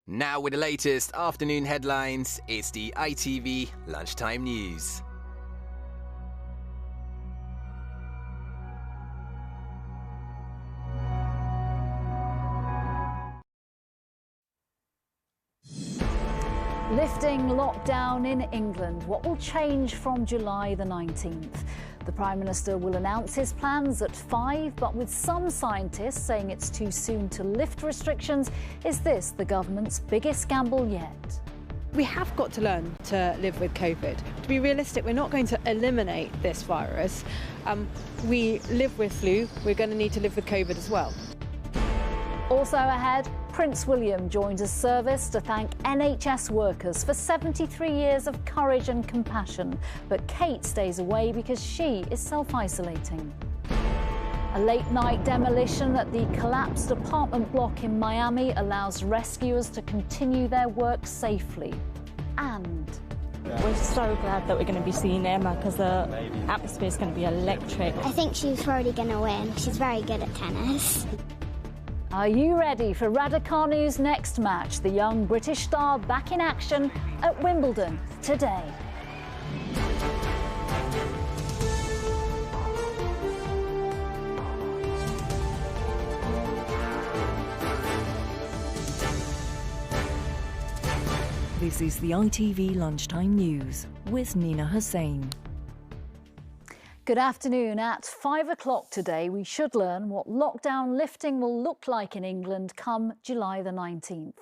Now with the latest afternoon headlines, it's the ITV Lunchtime News. Lifting lockdown in England. What will change from July the 19th? The Prime Minister will announce his plans at 5, but with some scientists saying it's too soon to lift restrictions, is this the government's biggest gamble yet? We have got to learn to live with COVID. To be realistic, we're not going to eliminate this virus. We live with flu, we're going to need to live with COVID as well. Also ahead, Prince William joins a service to thank NHS workers for 73 years of courage and compassion. But Kate stays away because she is self-isolating. A late-night demolition at the collapsed apartment block in Miami allows rescuers to continue their work safely. And we're so glad that we're going to be seeing Emma because the atmosphere is going to be electric. I think she's probably going to win. She's very good at tennis. Are you ready for Radhikanu's next match? The young British star back in action at Wimbledon today. This is the ITV Lunchtime News with Nina Hossain. Good afternoon. At 5 o'clock today, we should learn what lockdown lifting will look like in England come July the 19th.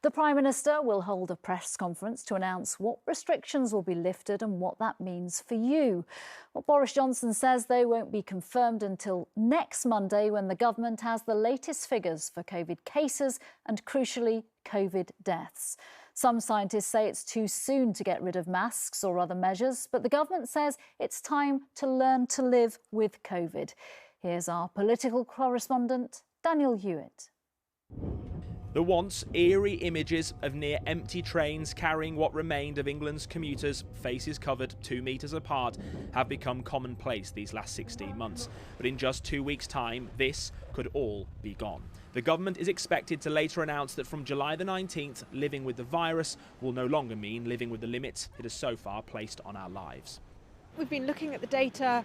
The Prime Minister will hold a press conference to announce what restrictions will be lifted and what that means for you. What Boris Johnson says, though, won't be confirmed until next Monday when the government has the latest figures for COVID cases and, crucially, COVID deaths. Some scientists say it's too soon to get rid of masks or other measures, but the government says it's time to learn to live with COVID. Here's our political correspondent, Daniel Hewitt. The once eerie images of near-empty trains carrying what remained of England's commuters, faces covered 2 metres apart, have become commonplace these last 16 months. But in just 2 weeks' time, this could all be gone. The government is expected to later announce that from July the 19th, living with the virus will no longer mean living with the limits it has so far placed on our lives. We've been looking at the data.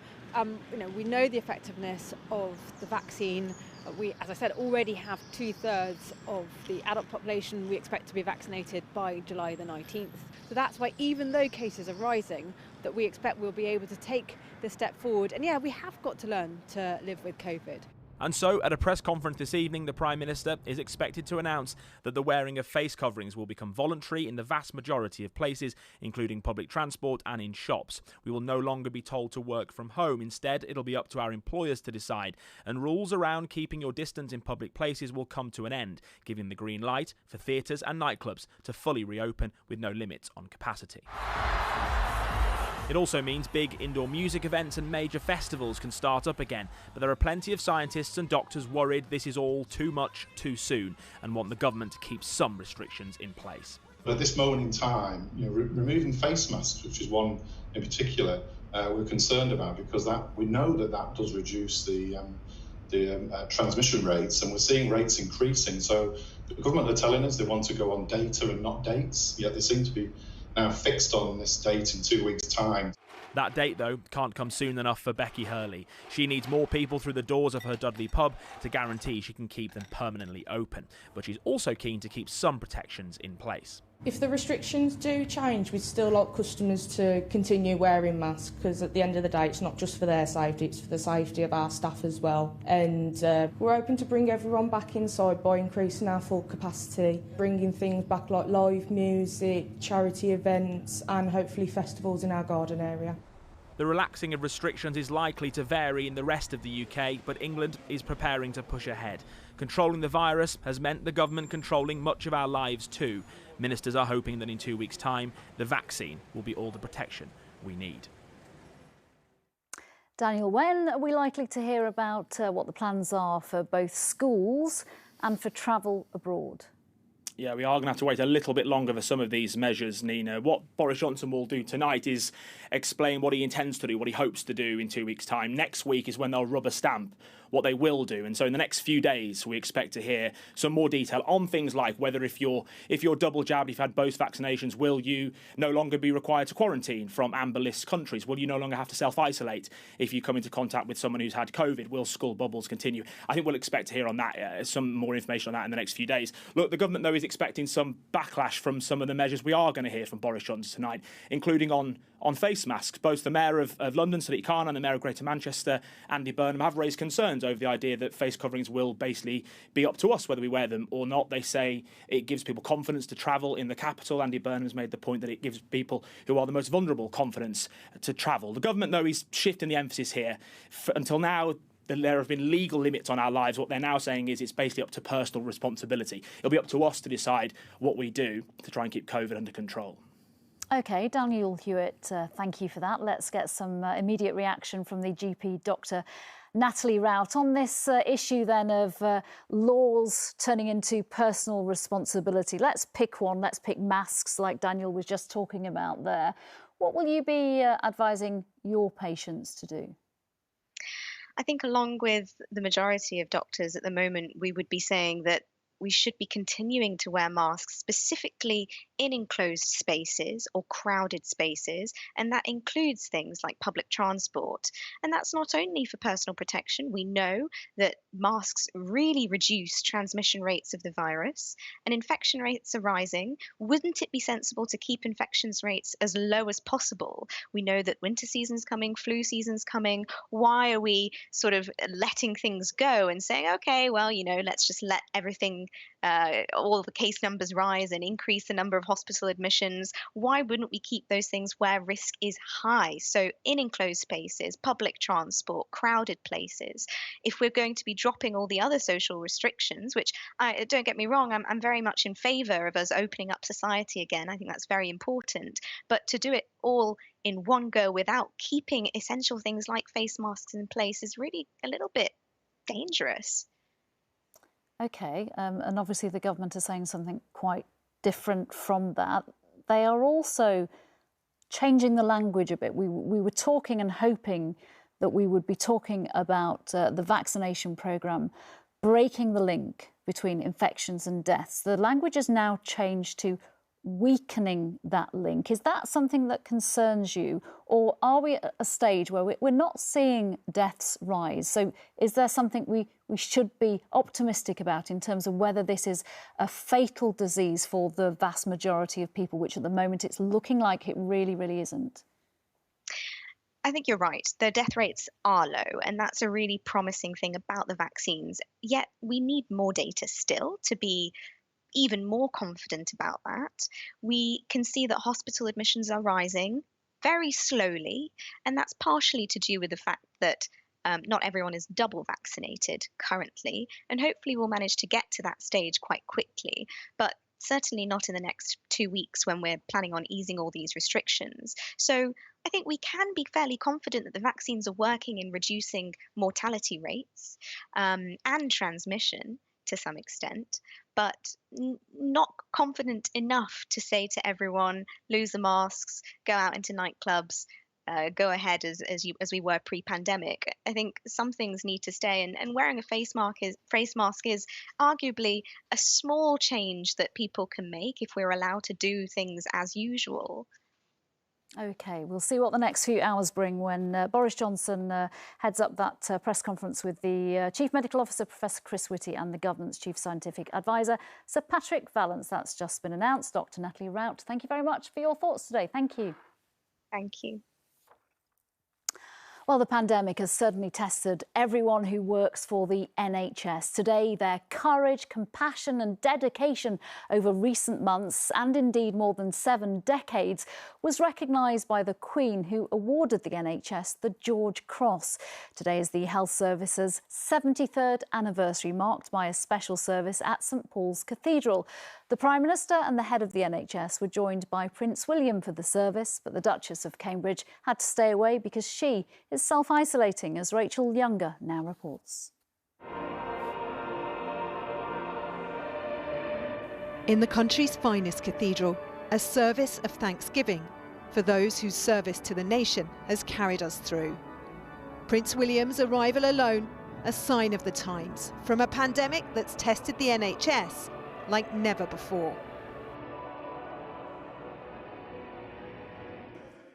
We know the effectiveness of the vaccine. We, as I said, already have 2/3 of the adult population we expect to be vaccinated by July the 19th. So that's why, even though cases are rising, that we expect we'll be able to take this step forward. And yeah, we have got to learn to live with COVID. And so, at a press conference this evening, the Prime Minister is expected to announce that the wearing of face coverings will become voluntary in the vast majority of places, including public transport and in shops. We will no longer be told to work from home. Instead, it'll be up to our employers to decide. And rules around keeping your distance in public places will come to an end, giving the green light for theatres and nightclubs to fully reopen with no limits on capacity. It also means big indoor music events and major festivals can start up again, but there are plenty of scientists and doctors worried this is all too much too soon and want the government to keep some restrictions in place. But at this moment in time, removing face masks, which is one in particular we're concerned about, because we know that does reduce the transmission rates, and we're seeing rates increasing. So the government are telling us they want to go on data and not dates, yet they seem to be now fixed on this date in 2 weeks' time. That date, though, can't come soon enough for Becky Hurley. She needs more people through the doors of her Dudley pub to guarantee she can keep them permanently open. But she's also keen to keep some protections in place. If the restrictions do change, we'd still like customers to continue wearing masks, because at the end of the day, it's not just for their safety, it's for the safety of our staff as well. And we're hoping to bring everyone back inside by increasing our full capacity, bringing things back like live music, charity events and hopefully festivals in our garden area. The relaxing of restrictions is likely to vary in the rest of the UK, but England is preparing to push ahead. Controlling the virus has meant the government controlling much of our lives too. Ministers are hoping that in 2 weeks' time, the vaccine will be all the protection we need. Daniel, when are we likely to hear about what the plans are for both schools and for travel abroad? Yeah, we are going to have to wait a little bit longer for some of these measures, Nina. What Boris Johnson will do tonight is explain what he intends to do, what he hopes to do in 2 weeks' time. Next week is when they'll rubber stamp what they will do. And so in the next few days, we expect to hear some more detail on things like whether if you're double jabbed, if you've had both vaccinations, will you no longer be required to quarantine from amber list countries? Will you no longer have to self-isolate if you come into contact with someone who's had COVID? Will school bubbles continue? I think we'll expect to hear on that, some more information on that in the next few days. Look, the government, though, is expecting some backlash from some of the measures we are going to hear from Boris Johnson tonight, including on face masks. Both the Mayor of London, Sadiq Khan, and the Mayor of Greater Manchester, Andy Burnham, have raised concerns over the idea that face coverings will basically be up to us whether we wear them or not. They say it gives people confidence to travel in the capital. Andy Burnham's made the point that it gives people who are the most vulnerable confidence to travel. The government, though, is shifting the emphasis here. Until now, there have been legal limits on our lives. What they're now saying is it's basically up to personal responsibility. It'll be up to us to decide what we do to try and keep COVID under control. OK, Daniel Hewitt, thank you for that. Let's get some immediate reaction from the GP Dr. Natalie Rout on this issue then of laws turning into personal responsibility. Let's pick one. Let's pick masks, like Daniel was just talking about there. What will you be advising your patients to do? I think along with the majority of doctors at the moment, we would be saying that we should be continuing to wear masks, specifically in enclosed spaces or crowded spaces, and that includes things like public transport. And that's not only for personal protection. We know that masks really reduce transmission rates of the virus, and infection rates are rising. Wouldn't it be sensible to keep infections rates as low as possible? We know that winter season's coming, flu season's coming. Why are we sort of letting things go and saying, okay, well, let's just let everything, all the case numbers rise and increase the number of hospital admissions? Why wouldn't we keep those things where risk is high? So in enclosed spaces, public transport, crowded places. If we're going to be dropping all the other social restrictions, which don't get me wrong, I'm very much in favour of us opening up society again. I think that's very important. But to do it all in one go without keeping essential things like face masks in place is really a little bit dangerous. OK, and obviously the government is saying something quite different from that. They are also changing the language a bit. We were talking and hoping that we would be talking about the vaccination programme breaking the link between infections and deaths. The language has now changed to weakening that link. Is that something that concerns you, or are we at a stage where we're not seeing deaths rise? So is there something we should be optimistic about in terms of whether this is a fatal disease for the vast majority of people, which at the moment it's looking like it really, really isn't? I think you're right. The death rates are low, and that's a really promising thing about the vaccines. Yet we need more data still to be even more confident about that. We can see that hospital admissions are rising very slowly, and that's partially to do with the fact that not everyone is double vaccinated currently, and hopefully we'll manage to get to that stage quite quickly, but certainly not in the next 2 weeks when we're planning on easing all these restrictions. So I think we can be fairly confident that the vaccines are working in reducing mortality rates and transmission to some extent, but not confident enough to say to everyone, lose the masks, go out into nightclubs, go ahead as we were pre-pandemic. I think some things need to stay, and wearing a face mask is arguably a small change that people can make if we're allowed to do things as usual. OK, we'll see what the next few hours bring when Boris Johnson heads up that press conference with the Chief Medical Officer, Professor Chris Whitty, and the government's Chief Scientific Advisor, Sir Patrick Vallance. That's just been announced. Dr. Natalie Rout, thank you very much for your thoughts today. Thank you. Thank you. Well, the pandemic has certainly tested everyone who works for the NHS. Today, their courage, compassion and dedication over recent months, and indeed more than 7 decades, was recognised by the Queen, who awarded the NHS the George Cross. Today is the Health Service's 73rd anniversary, marked by a special service at St Paul's Cathedral. The Prime Minister and the head of the NHS were joined by Prince William for the service, but the Duchess of Cambridge had to stay away because she is self-isolating, as Rachel Younger now reports. In the country's finest cathedral, a service of thanksgiving for those whose service to the nation has carried us through. Prince William's arrival alone, a sign of the times, from a pandemic that's tested the NHS like never before.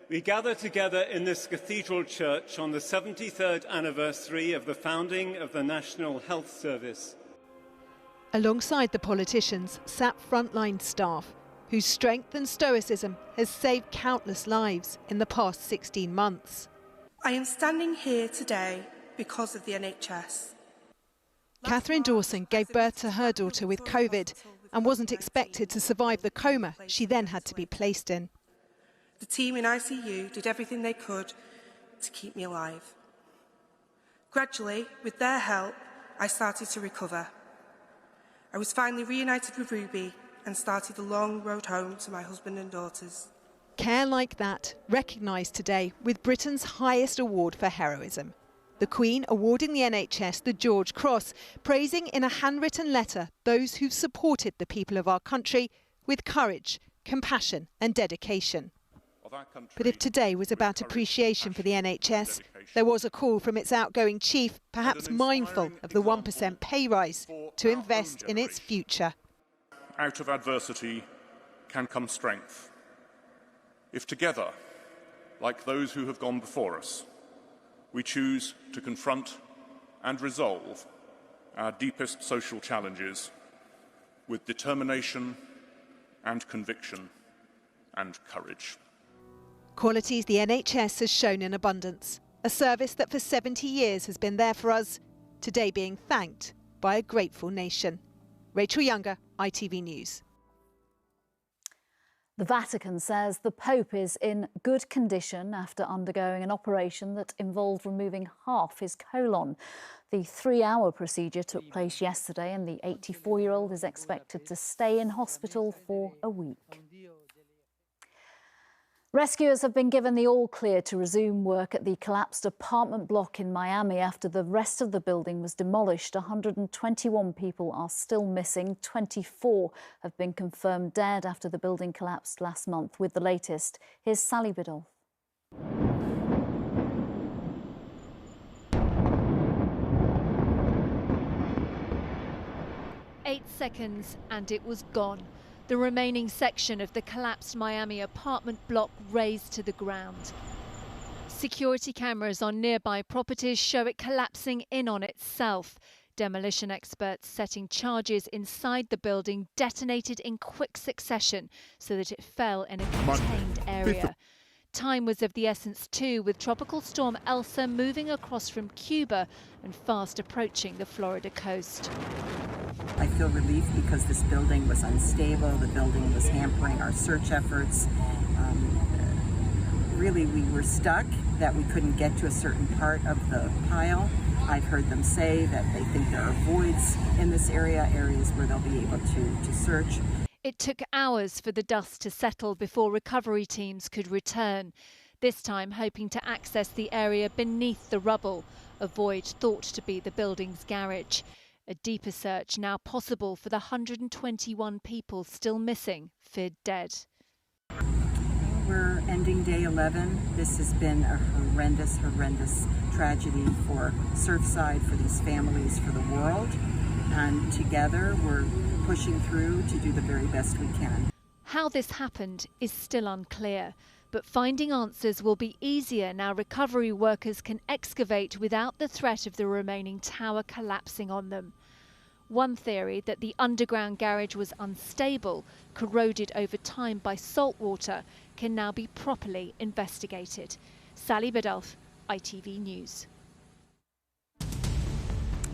We gather together in this cathedral church on the 73rd anniversary of the founding of the National Health Service. Alongside the politicians sat frontline staff, whose strength and stoicism has saved countless lives in the past 16 months. I am standing here today because of the NHS. Catherine Dawson gave birth to her daughter with COVID and wasn't expected to survive the coma she then had to be placed in. The team in ICU did everything they could to keep me alive. Gradually, with their help, I started to recover. I was finally reunited with Ruby and started the long road home to my husband and daughters. Care like that, recognised today with Britain's highest award for heroism. The Queen awarding the NHS the George Cross, praising in a handwritten letter those who've supported the people of our country with courage, compassion and dedication. But if today was about appreciation for the NHS, there was a call from its outgoing chief, perhaps mindful of the 1% pay rise, to invest in its future. Out of adversity can come strength. If together, like those who have gone before us, we choose to confront and resolve our deepest social challenges with determination and conviction and courage. Qualities the NHS has shown in abundance. A service that for 70 years has been there for us, today being thanked by a grateful nation. Rachel Younger, ITV News. The Vatican says the Pope is in good condition after undergoing an operation that involved removing half his colon. The 3-hour procedure took place yesterday and the 84-year-old is expected to stay in hospital for a week. Rescuers have been given the all-clear to resume work at the collapsed apartment block in Miami after the rest of the building was demolished. 121 people are still missing. 24 have been confirmed dead after the building collapsed last month. With the latest, here's Sally Biddulph. Eight seconds and it was gone. The remaining section of the collapsed Miami apartment block razed to the ground. Security cameras on nearby properties show it collapsing in on itself. Demolition experts setting charges inside the building detonated in quick succession so that it fell in a contained area. Time was of the essence too, with Tropical Storm Elsa moving across from Cuba and fast approaching the Florida coast. I feel relief because this building was unstable, the building was hampering our search efforts. Really, we were stuck, that we couldn't get to a certain part of the pile. I've heard them say that they think there are voids in this area, areas where they'll be able to search. It took hours for the dust to settle before recovery teams could return, this time hoping to access the area beneath the rubble, a void thought to be the building's garage. A deeper search now possible for the 121 people still missing, feared dead. We're ending day 11. This has been a horrendous, horrendous tragedy for Surfside, for these families, for the world. And together we're pushing through to do the very best we can. How this happened is still unclear, but finding answers will be easier now recovery workers can excavate without the threat of the remaining tower collapsing on them. One theory, that the underground garage was unstable, corroded over time by salt water, can now be properly investigated. Sally Biddulph, ITV News.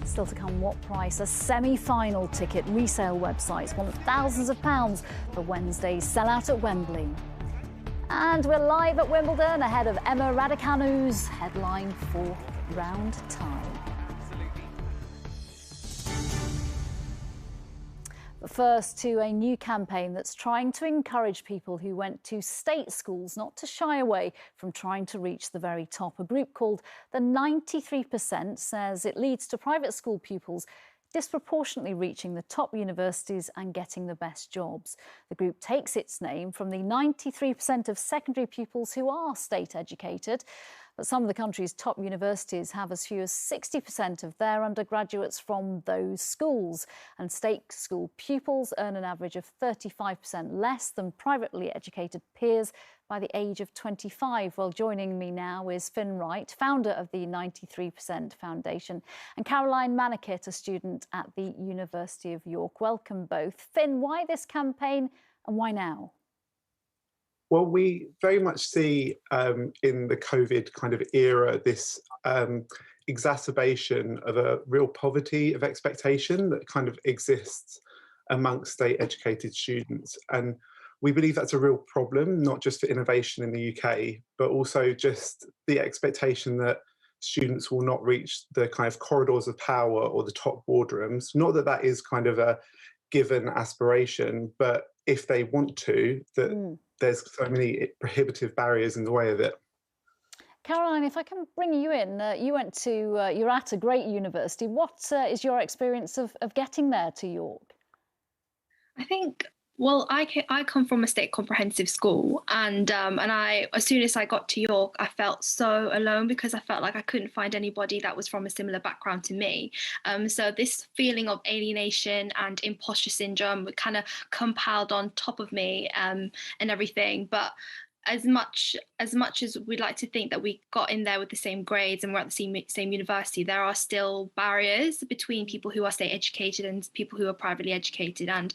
Still to come, what price a semi-final ticket resale websites want thousands of pounds for Wednesday's sellout at Wembley. And we're live at Wimbledon ahead of Emma Radhikanu's headline for round time. But first, to a new campaign that's trying to encourage people who went to state schools not to shy away from trying to reach the very top. A group called the 93% says it leads to private school pupils disproportionately reaching the top universities and getting the best jobs. The group takes its name from the 93% of secondary pupils who are state educated. But some of the country's top universities have as few as 60% of their undergraduates from those schools. And state school pupils earn an average of 35% less than privately educated peers by the age of 25. Well, joining me now is Finn Wright, founder of the 93% Foundation, and Caroline Manickett, a student at the University of York. Welcome both. Finn, why this campaign and why now? Well, we very much see in the COVID kind of era this exacerbation of a real poverty of expectation that kind of exists amongst state educated students. And we believe that's a real problem, not just for innovation in the UK, but also just the expectation that students will not reach the kind of corridors of power or the top boardrooms. Not that that is kind of a given aspiration, but if they want to, that there's so many prohibitive barriers in the way of it. Caroline, if I can bring you in, you're at a great university. What is your experience of getting there to York? I think, well, I come from a state comprehensive school, and I, as soon as I got to York, I felt so alone because I felt like I couldn't find anybody that was from a similar background to me. So this feeling of alienation and imposter syndrome kind of compiled on top of me and everything. But as much as we'd like to think that we got in there with the same grades and we're at the same university, there are still barriers between people who are state educated and people who are privately educated. And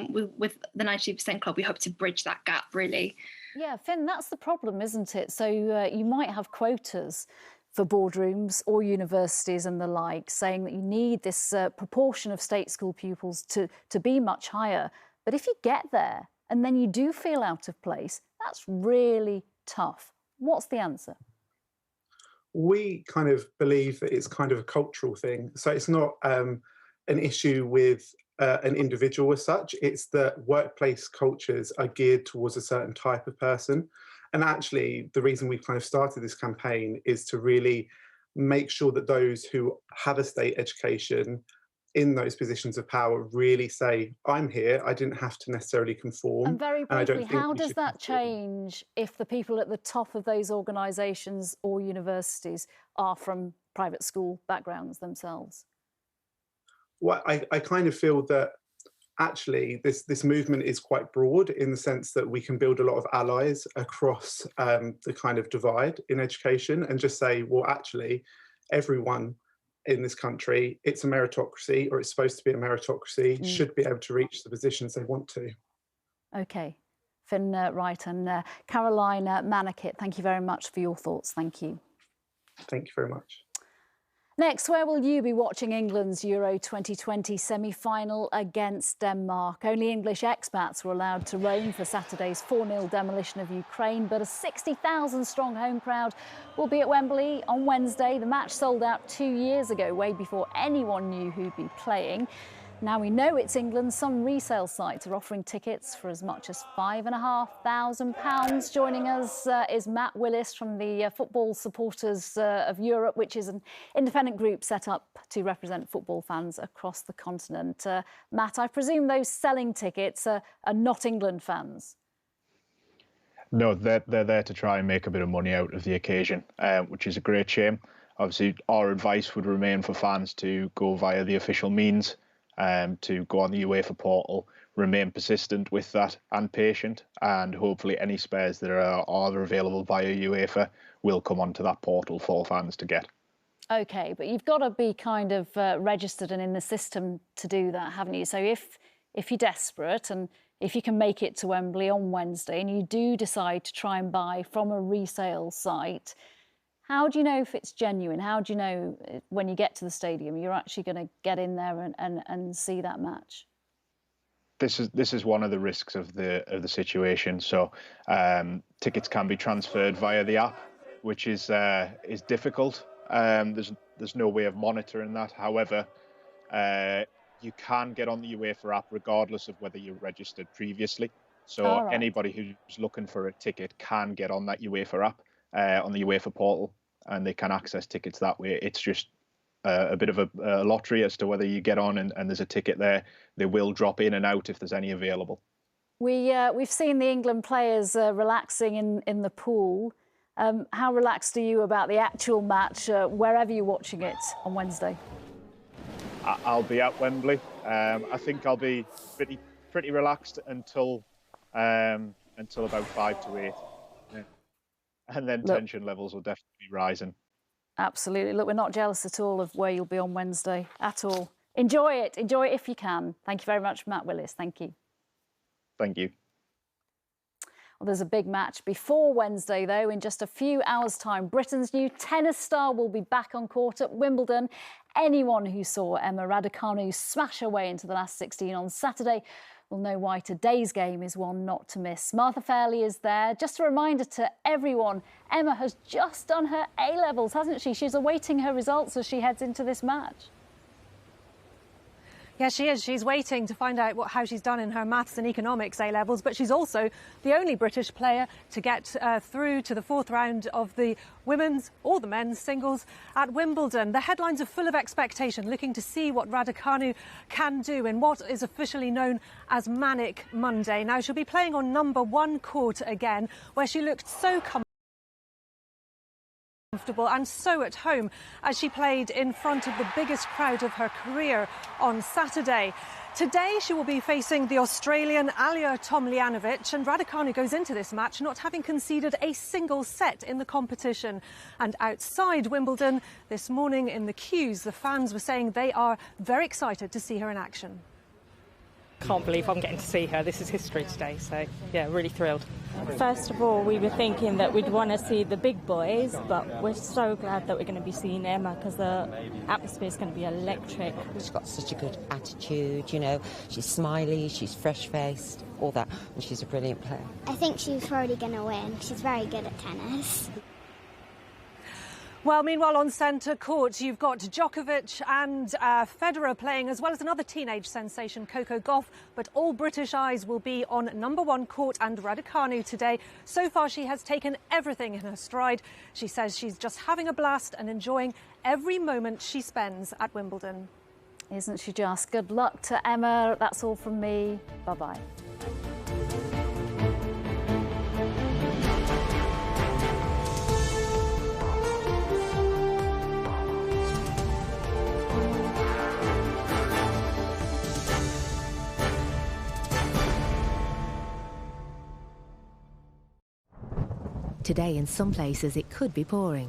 with the 93% Club, we hope to bridge that gap, really. Yeah, Finn, that's the problem, isn't it? So you might have quotas for boardrooms or universities and the like, saying that you need this proportion of state school pupils to be much higher. But if you get there and then you do feel out of place, that's really tough. What's the answer? We kind of believe that it's kind of a cultural thing. So it's not an issue with an individual as such. It's that workplace cultures are geared towards a certain type of person. And actually, the reason we've kind of started this campaign is to really make sure that those who have a state education in those positions of power really say, I'm here, I didn't have to necessarily conform. And very briefly, how does that change if the people at the top of those organisations or universities are from private school backgrounds themselves? Well, I kind of feel that actually this movement is quite broad in the sense that we can build a lot of allies across the kind of divide in education and just say, well, actually, everyone in this country, it's a meritocracy, or it's supposed to be a meritocracy, should be able to reach the positions they want to. OK. Finn Wright and Caroline Manickett, thank you very much for your thoughts. Thank you. Thank you very much. Next, where will you be watching England's Euro 2020 semi-final against Denmark? Only English expats were allowed to roam for Saturday's 4-0 demolition of Ukraine, but a 60,000-strong home crowd will be at Wembley on Wednesday. The match sold out 2 years ago, way before anyone knew who'd be playing. Now we know it's England, some resale sites are offering tickets for as much as £5,500. Joining us is Matt Willis from the Football Supporters of Europe, which is an independent group set up to represent football fans across the continent. Matt, I presume those selling tickets are not England fans? No, they're there to try and make a bit of money out of the occasion, which is a great shame. Obviously, our advice would remain for fans to go via the official means, to go on the UEFA portal, remain persistent with that and patient, and hopefully any spares that are available via UEFA will come onto that portal for fans to get. OK, but you've got to be kind of registered and in the system to do that, haven't you? So if you're desperate and if you can make it to Wembley on Wednesday and you do decide to try and buy from a resale site, how do you know if it's genuine? How do you know when you get to the stadium you're actually going to get in there and see that match? This is one of the risks of the situation. So tickets can be transferred via the app, which is difficult. There's no way of monitoring that. However, you can get on the UEFA app regardless of whether you're registered previously. So anybody who's looking for a ticket can get on that UEFA app, on the UEFA portal, and they can access tickets that way. It's just a bit of a lottery as to whether you get on and there's a ticket there. They will drop in and out if there's any available. We've seen the England players relaxing in the pool. How relaxed are you about the actual match, wherever you're watching it on Wednesday? I'll be at Wembley. I think I'll be pretty relaxed until about 5 to 8. Yeah. And then tension levels will definitely be rising. Absolutely. Look, we're not jealous at all of where you'll be on Wednesday at all. Enjoy it. Enjoy it if you can. Thank you very much, Matt Willis. Thank you. Thank you. Well, there's a big match before Wednesday, though. In just a few hours' time, Britain's new tennis star will be back on court at Wimbledon. Anyone who saw Emma Radhikanu smash her way into the last 16 on Saturday will know why today's game is one not to miss. Martha Fairley is there. Just a reminder to everyone, Emma has just done her A-levels, hasn't she? She's awaiting her results as she heads into this match. Yeah, she is. She's waiting to find out how she's done in her maths and economics A-levels, but she's also the only British player to get through to the 4th round of the women's or the men's singles at Wimbledon. The headlines are full of expectation, looking to see what Radhikanu can do in what is officially known as Manic Monday. Now, she'll be playing on number 1 court again, where she looked so comfortable and so at home as she played in front of the biggest crowd of her career on Saturday. Today she will be facing the Australian Alia Tomljanovic, and Radhikanu goes into this match not having conceded a single set in the competition. And outside Wimbledon this morning in the queues, the fans were saying they are very excited to see her in action. Can't believe I'm getting to see her. This is history today, so yeah, really thrilled. First of all, we were thinking that we'd want to see the big boys, but we're so glad that we're going to be seeing Emma because the atmosphere is going to be electric. She's got such a good attitude, you know, she's smiley, she's fresh-faced, all that, and she's a brilliant player. I think she's probably going to win. She's very good at tennis. Well, meanwhile, on centre court, you've got Djokovic and Federer playing, as well as another teenage sensation, Coco Gauff. But all British eyes will be on number 1 court and Radhikanu today. So far, she has taken everything in her stride. She says she's just having a blast and enjoying every moment she spends at Wimbledon. Isn't she just? Good luck to Emma. That's all from me. Bye-bye. Today, in some places, it could be pouring.